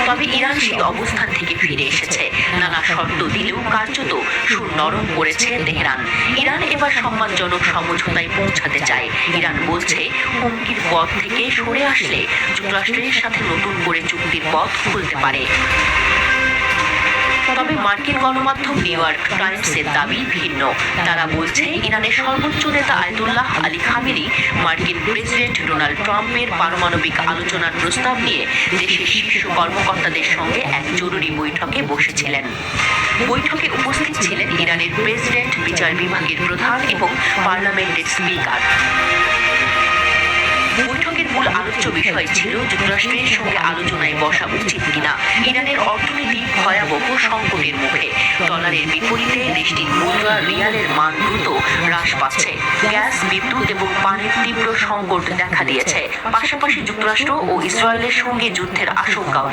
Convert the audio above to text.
তবে ইরান সেই অবস্থান থেকে ফিরে এসেছে। নানা শর্ত দিলেও কার্যত সুর নরম করেছে তেহরান। ইরান এবার সম্মানজনক সমঝোতায় পৌঁছাতে চায়। ইরান বলছে, হুমকির পথ থেকে সরে আসলে যুক্তরাষ্ট্রের সাথে নতুন করে চুক্তির পথ খুলতে পারে। তবে মার্কিন গণমাধ্যম নিউ ইয়র্ক টাইমসের দাবি ভিন্ন। তারা বলছে, ইরানের সর্বোচ্চ নেতা আয়াতুল্লাহ আলী খামেনি মার্কিন প্রেসিডেন্ট ডোনাল্ড ট্রাম্পের পারমাণবিক আলোচনার প্রস্তাব নিয়ে দেশের শীর্ষ কর্মকর্তাদের সঙ্গে এক জরুরি বৈঠকে বসেছিলেন। বৈঠকে উপস্থিত ছিলেন ইরানের প্রেসিডেন্ট, বিচার বিভাগের প্রধান এবং পার্লামেন্টের স্পিকার। বৈঠকের মূল আলোচ্য বিষয় ছিল যুক্তরাষ্ট্রের সঙ্গে আলোচনায় বসা উচিত কিনা। ইরানের অর্থনীতি ভয়াবহ সংকটের মুখে। ডলারের বিপরীতে দেশটির মুদ্রা রিয়ালের মান দ্রুত হ্রাস পাচ্ছে। গ্যাস, বিদ্যুৎ এবং পানির তীব্র সংকট দেখা দিয়েছে। পাশাপাশি যুক্তরাষ্ট্র ও ইসরায়েলের সঙ্গে যুদ্ধের আশঙ্কাও